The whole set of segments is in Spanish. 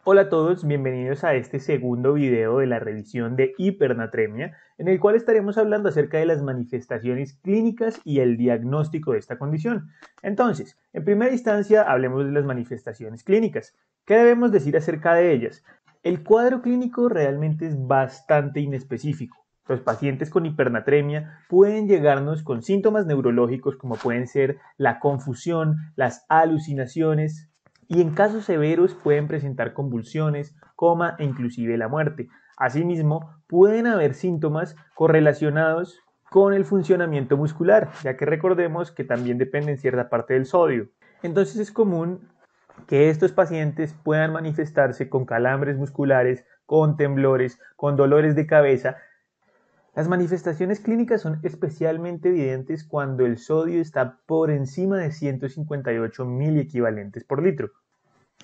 Hola a todos, bienvenidos a este segundo video de la revisión de hipernatremia, en el cual estaremos hablando acerca de las manifestaciones clínicas y el diagnóstico de esta condición. Entonces, en primera instancia, hablemos de las manifestaciones clínicas. ¿Qué debemos decir acerca de ellas? El cuadro clínico realmente es bastante inespecífico. Los pacientes con hipernatremia pueden llegarnos con síntomas neurológicos como pueden ser la confusión, las alucinaciones, y en casos severos pueden presentar convulsiones, coma e inclusive la muerte. Asimismo, pueden haber síntomas correlacionados con el funcionamiento muscular, ya que recordemos que también depende en cierta parte del sodio. Entonces es común que estos pacientes puedan manifestarse con calambres musculares, con temblores, con dolores de cabeza. Las manifestaciones clínicas son especialmente evidentes cuando el sodio está por encima de 158 miliequivalentes por litro.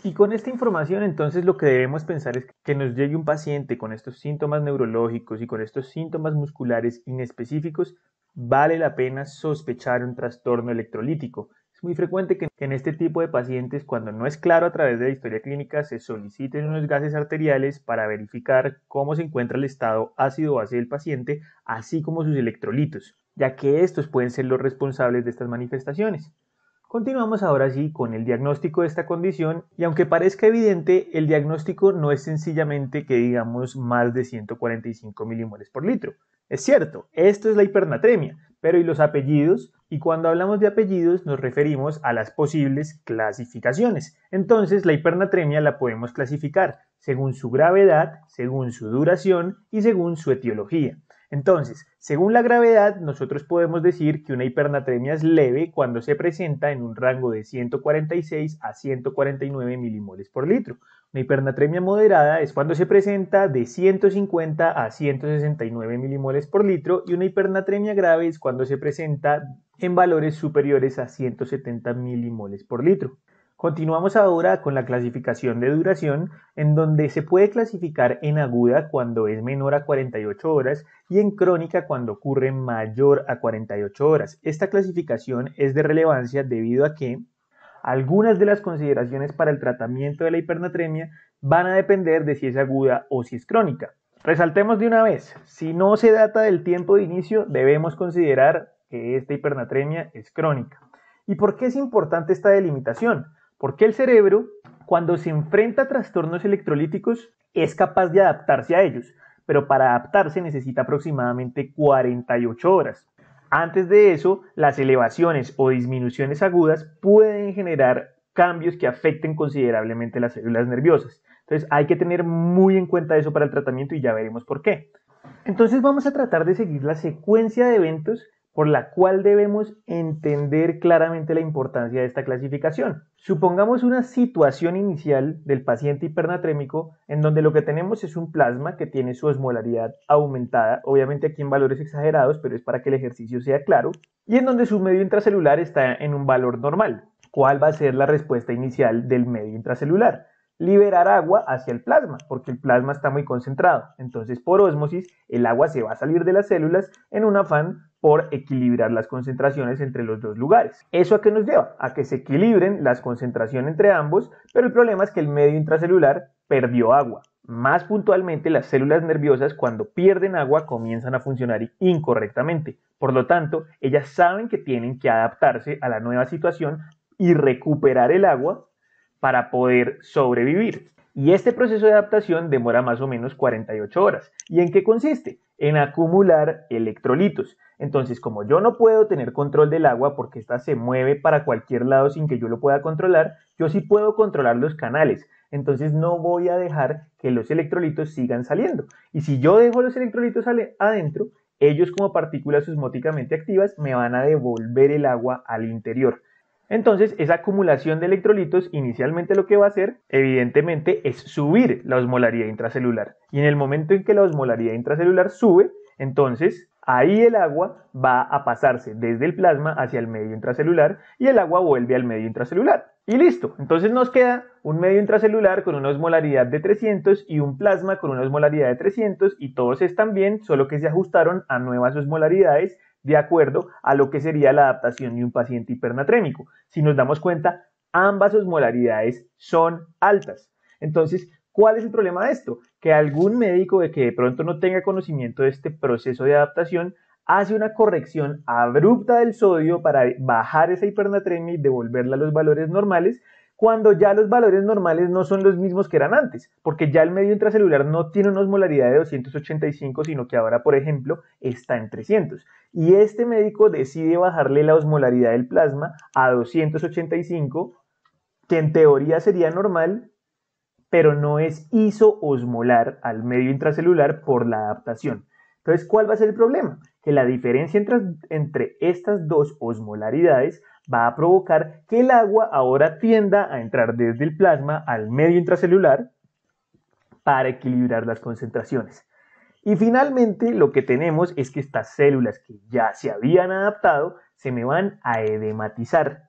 Y con esta información, entonces, lo que debemos pensar es que nos llegue un paciente con estos síntomas neurológicos y con estos síntomas musculares inespecíficos, vale la pena sospechar un trastorno electrolítico. Es muy frecuente que en este tipo de pacientes, cuando no es claro a través de la historia clínica, se soliciten unos gases arteriales para verificar cómo se encuentra el estado ácido-base del paciente, así como sus electrolitos, ya que estos pueden ser los responsables de estas manifestaciones. Continuamos ahora sí con el diagnóstico de esta condición y aunque parezca evidente, el diagnóstico no es sencillamente que digamos más de 145 milimoles por litro. Es cierto, esto es la hipernatremia, pero ¿y los apellidos? Y cuando hablamos de apellidos nos referimos a las posibles clasificaciones. Entonces la hipernatremia la podemos clasificar según su gravedad, según su duración y según su etiología. Entonces, según la gravedad, nosotros podemos decir que una hipernatremia es leve cuando se presenta en un rango de 146 a 149 milimoles por litro. Una hipernatremia moderada es cuando se presenta de 150 a 169 milimoles por litro y una hipernatremia grave es cuando se presenta en valores superiores a 170 milimoles por litro. Continuamos ahora con la clasificación de duración, en donde se puede clasificar en aguda cuando es menor a 48 horas y en crónica cuando ocurre mayor a 48 horas. Esta clasificación es de relevancia debido a que algunas de las consideraciones para el tratamiento de la hipernatremia van a depender de si es aguda o si es crónica. Resaltemos de una vez, si no se data del tiempo de inicio, debemos considerar que esta hipernatremia es crónica. ¿Y por qué es importante esta delimitación? Porque el cerebro, cuando se enfrenta a trastornos electrolíticos, es capaz de adaptarse a ellos, pero para adaptarse necesita aproximadamente 48 horas. Antes de eso, las elevaciones o disminuciones agudas pueden generar cambios que afecten considerablemente las células nerviosas. Entonces hay que tener muy en cuenta eso para el tratamiento y ya veremos por qué. Entonces vamos a tratar de seguir la secuencia de eventos por la cual debemos entender claramente la importancia de esta clasificación. Supongamos una situación inicial del paciente hipernatrémico en donde lo que tenemos es un plasma que tiene su osmolaridad aumentada, obviamente aquí en valores exagerados, pero es para que el ejercicio sea claro, y en donde su medio intracelular está en un valor normal. ¿Cuál va a ser la respuesta inicial del medio intracelular? Liberar agua hacia el plasma, porque el plasma está muy concentrado. Entonces, por ósmosis, el agua se va a salir de las células en un afán por equilibrar las concentraciones entre los dos lugares. ¿Eso a qué nos lleva? A que se equilibren las concentraciones entre ambos, pero el problema es que el medio intracelular perdió agua. Más puntualmente, las células nerviosas cuando pierden agua comienzan a funcionar incorrectamente. Por lo tanto, ellas saben que tienen que adaptarse a la nueva situación y recuperar el agua para poder sobrevivir. Y este proceso de adaptación demora más o menos 48 horas. ¿Y en qué consiste? En acumular electrolitos. Entonces, como yo no puedo tener control del agua porque ésta se mueve para cualquier lado sin que yo lo pueda controlar, yo sí puedo controlar los canales. Entonces no voy a dejar que los electrolitos sigan saliendo. Y si yo dejo los electrolitos adentro, ellos como partículas osmóticamente activas me van a devolver el agua al interior. Entonces, esa acumulación de electrolitos inicialmente lo que va a hacer, evidentemente, es subir la osmolaridad intracelular. Y en el momento en que la osmolaridad intracelular sube, entonces ahí el agua va a pasarse desde el plasma hacia el medio intracelular y el agua vuelve al medio intracelular. Y listo, entonces nos queda un medio intracelular con una osmolaridad de 300 y un plasma con una osmolaridad de 300 y todos están bien, solo que se ajustaron a nuevas osmolaridades de acuerdo a lo que sería la adaptación de un paciente hipernatrémico. Si nos damos cuenta, ambas osmolaridades son altas. Entonces, ¿Cuál es el problema de esto? Que algún médico que de pronto no tenga conocimiento de este proceso de adaptación hace una corrección abrupta del sodio para bajar esa hipernatremia y devolverla a los valores normales, cuando ya los valores normales no son los mismos que eran antes, porque ya el medio intracelular no tiene una osmolaridad de 285, sino que ahora, por ejemplo, está en 300. Y este médico decide bajarle la osmolaridad del plasma a 285, que en teoría sería normal, pero no es isoosmolar al medio intracelular por la adaptación. Entonces, ¿cuál va a ser el problema? Que la diferencia entre estas dos osmolaridades va a provocar que el agua ahora tienda a entrar desde el plasma al medio intracelular para equilibrar las concentraciones. Y finalmente lo que tenemos es que estas células que ya se habían adaptado se me van a edematizar.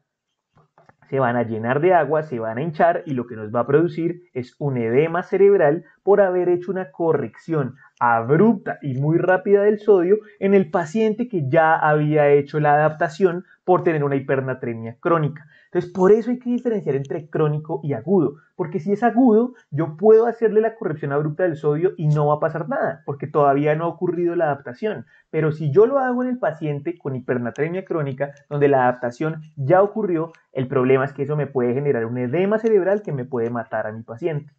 Se van a llenar de agua, se van a hinchar y lo que nos va a producir es un edema cerebral por haber hecho una corrección abrupta y muy rápida del sodio en el paciente que ya había hecho la adaptación por tener una hipernatremia crónica. Entonces, por eso hay que diferenciar entre crónico y agudo, porque si es agudo, yo puedo hacerle la corrección abrupta del sodio y no va a pasar nada, porque todavía no ha ocurrido la adaptación. Pero si yo lo hago en el paciente con hipernatremia crónica, donde la adaptación ya ocurrió, el problema es que eso me puede generar un edema cerebral que me puede matar a mi paciente.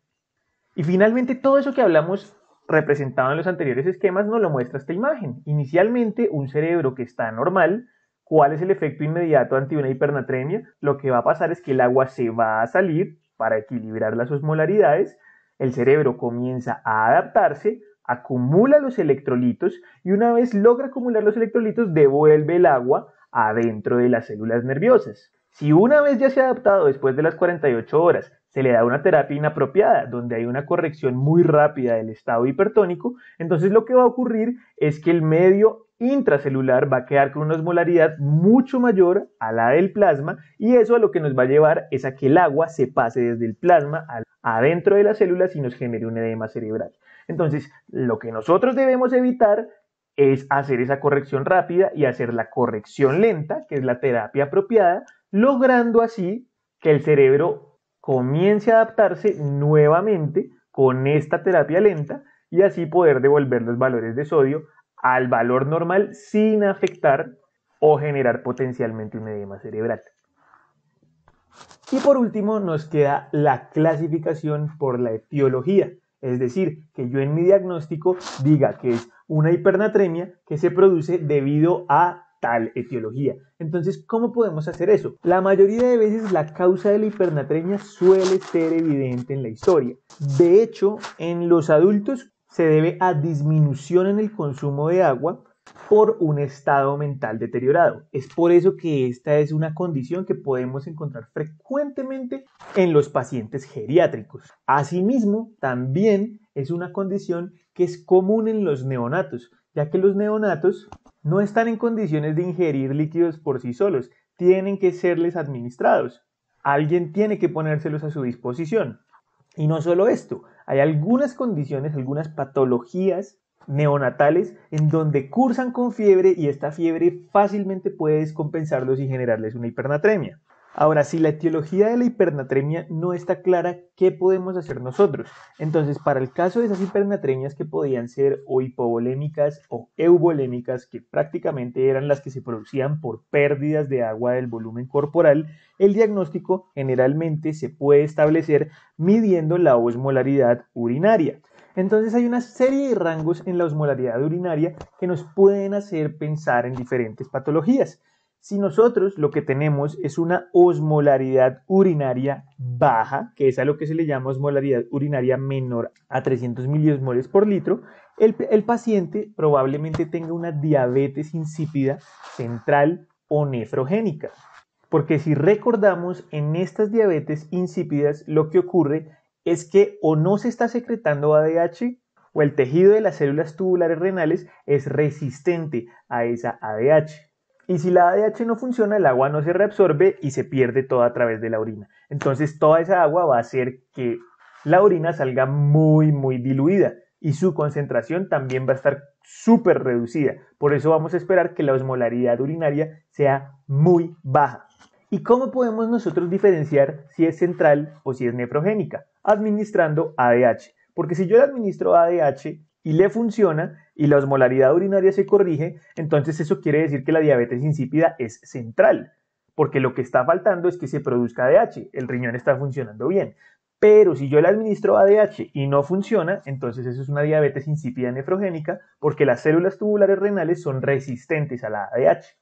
Y finalmente, todo eso que hablamos representado en los anteriores esquemas nos lo muestra esta imagen. Inicialmente, un cerebro que está normal. ¿Cuál es el efecto inmediato ante una hipernatremia? Lo que va a pasar es que el agua se va a salir para equilibrar las osmolaridades, el cerebro comienza a adaptarse, acumula los electrolitos y una vez logra acumular los electrolitos devuelve el agua adentro de las células nerviosas. Si una vez ya se ha adaptado después de las 48 horas, se le da una terapia inapropiada, donde hay una corrección muy rápida del estado hipertónico, entonces lo que va a ocurrir es que el medio intracelular va a quedar con una osmolaridad mucho mayor a la del plasma y eso a lo que nos va a llevar es a que el agua se pase desde el plasma adentro de las células y nos genere un edema cerebral. Entonces, lo que nosotros debemos evitar es hacer esa corrección rápida y hacer la corrección lenta, que es la terapia apropiada, logrando así que el cerebro comience a adaptarse nuevamente con esta terapia lenta y así poder devolver los valores de sodio al valor normal sin afectar o generar potencialmente un edema cerebral. Y por último nos queda la clasificación por la etiología, es decir, que yo en mi diagnóstico diga que es una hipernatremia que se produce debido a tal etiología. Entonces, ¿cómo podemos hacer eso? La mayoría de veces la causa de la hipernatremia suele ser evidente en la historia. De hecho, en los adultos se debe a disminución en el consumo de agua por un estado mental deteriorado. Es por eso que esta es una condición que podemos encontrar frecuentemente en los pacientes geriátricos. Asimismo, también es una condición que es común en los neonatos, ya que los neonatos no están en condiciones de ingerir líquidos por sí solos, tienen que serles administrados. Alguien tiene que ponérselos a su disposición. Y no solo esto, hay algunas condiciones, algunas patologías neonatales en donde cursan con fiebre y esta fiebre fácilmente puede descompensarlos y generarles una hipernatremia. Ahora, si la etiología de la hipernatremia no está clara, ¿qué podemos hacer nosotros? Entonces, para el caso de esas hipernatremias que podían ser o hipovolémicas o euvolémicas, que prácticamente eran las que se producían por pérdidas de agua del volumen corporal, el diagnóstico generalmente se puede establecer midiendo la osmolaridad urinaria. Entonces hay una serie de rangos en la osmolaridad urinaria que nos pueden hacer pensar en diferentes patologías. Si nosotros lo que tenemos es una osmolaridad urinaria baja, que es a lo que se le llama osmolaridad urinaria menor a 300 miliosmoles por litro, el paciente probablemente tenga una diabetes insípida central o nefrogénica. Porque si recordamos, en estas diabetes insípidas lo que ocurre es que o no se está secretando ADH o el tejido de las células tubulares renales es resistente a esa ADH. Y si la ADH no funciona, el agua no se reabsorbe y se pierde toda a través de la orina. Entonces toda esa agua va a hacer que la orina salga muy diluida y su concentración también va a estar súper reducida. Por eso vamos a esperar que la osmolaridad urinaria sea muy baja. ¿Y cómo podemos nosotros diferenciar si es central o si es nefrogénica? administrando ADH. Porque si yo le administro ADH y le funciona y la osmolaridad urinaria se corrige, entonces eso quiere decir que la diabetes insípida es central. Porque lo que está faltando es que se produzca ADH, el riñón está funcionando bien. Pero si yo le administro ADH y no funciona, entonces eso es una diabetes insípida nefrogénica porque las células tubulares renales son resistentes a la ADH.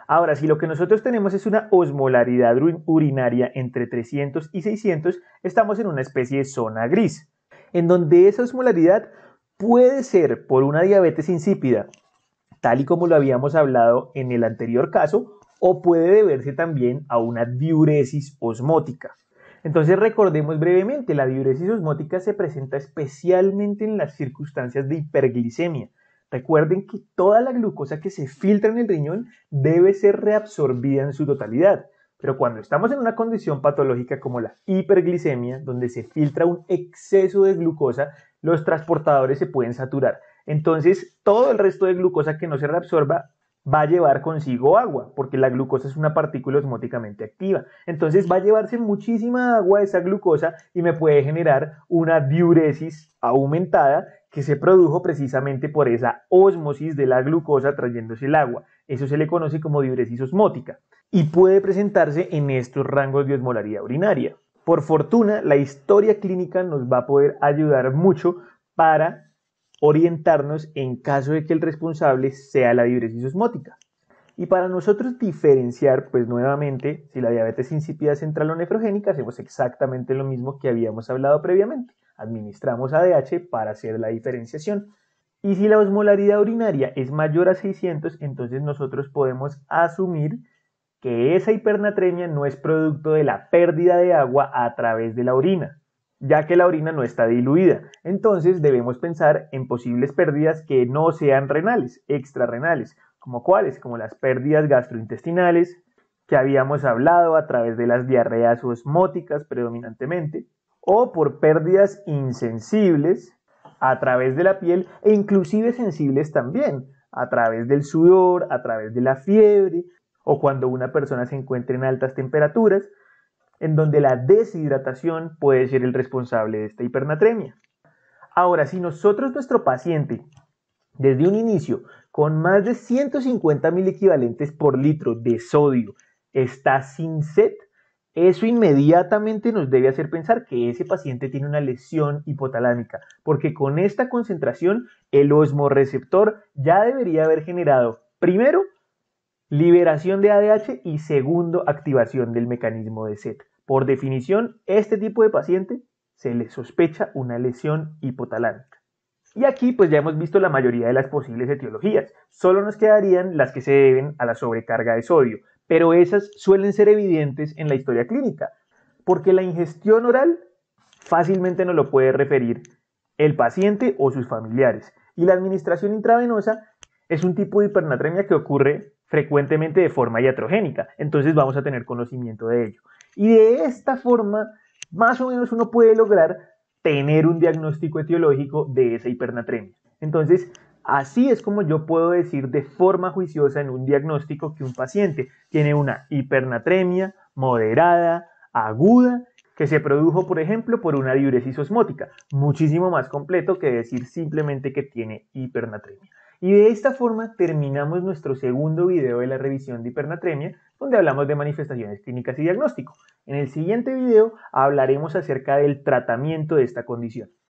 Ahora, si lo que nosotros tenemos es una osmolaridad urinaria entre 300 y 600, estamos en una especie de zona gris, en donde esa osmolaridad puede ser por una diabetes insípida, tal y como lo habíamos hablado en el anterior caso, o puede deberse también a una diuresis osmótica. Entonces recordemos brevemente, la diuresis osmótica se presenta especialmente en las circunstancias de hiperglicemia. Recuerden que toda la glucosa que se filtra en el riñón debe ser reabsorbida en su totalidad. Pero cuando estamos en una condición patológica como la hiperglicemia, donde se filtra un exceso de glucosa, los transportadores se pueden saturar. Entonces, todo el resto de glucosa que no se reabsorba va a llevar consigo agua, porque la glucosa es una partícula osmóticamente activa. Entonces va a llevarse muchísima agua esa glucosa y me puede generar una diuresis aumentada que se produjo precisamente por esa ósmosis de la glucosa trayéndose el agua. Eso se le conoce como diuresis osmótica y puede presentarse en estos rangos de osmolaridad urinaria. Por fortuna, la historia clínica nos va a poder ayudar mucho para orientarnos en caso de que el responsable sea la diuresis osmótica. Y para nosotros diferenciar, pues nuevamente, si la diabetes insípida central o nefrogénica, hacemos exactamente lo mismo que habíamos hablado previamente. Administramos ADH para hacer la diferenciación. Y si la osmolaridad urinaria es mayor a 600, entonces nosotros podemos asumir que esa hipernatremia no es producto de la pérdida de agua a través de la orina, ya que la orina no está diluida. Entonces debemos pensar en posibles pérdidas que no sean renales, extrarrenales, como cuáles, como las pérdidas gastrointestinales, que habíamos hablado a través de las diarreas osmóticas predominantemente, o por pérdidas insensibles a través de la piel e inclusive sensibles también, a través del sudor, a través de la fiebre, o cuando una persona se encuentra en altas temperaturas, en donde la deshidratación puede ser el responsable de esta hipernatremia. Ahora, si nuestro paciente, desde un inicio, con más de 150 equivalentes por litro de sodio, está sin sed, eso inmediatamente nos debe hacer pensar que ese paciente tiene una lesión hipotalámica, porque con esta concentración el osmorreceptor ya debería haber generado, primero, liberación de ADH y segundo, activación del mecanismo de sed. Por definición, este tipo de paciente se le sospecha una lesión hipotalámica. Y aquí pues ya hemos visto la mayoría de las posibles etiologías. Solo nos quedarían las que se deben a la sobrecarga de sodio, pero esas suelen ser evidentes en la historia clínica, porque la ingestión oral fácilmente nos lo puede referir el paciente o sus familiares. Y la administración intravenosa es un tipo de hipernatremia que ocurre frecuentemente de forma iatrogénica, entonces vamos a tener conocimiento de ello. Y de esta forma, más o menos uno puede lograr tener un diagnóstico etiológico de esa hipernatremia. Entonces, así es como yo puedo decir de forma juiciosa en un diagnóstico que un paciente tiene una hipernatremia moderada, aguda, que se produjo, por ejemplo, por una diuresis osmótica, muchísimo más completo que decir simplemente que tiene hipernatremia. Y de esta forma terminamos nuestro segundo video de la revisión de hipernatremia, donde hablamos de manifestaciones clínicas y diagnóstico. En el siguiente video hablaremos acerca del tratamiento de esta condición.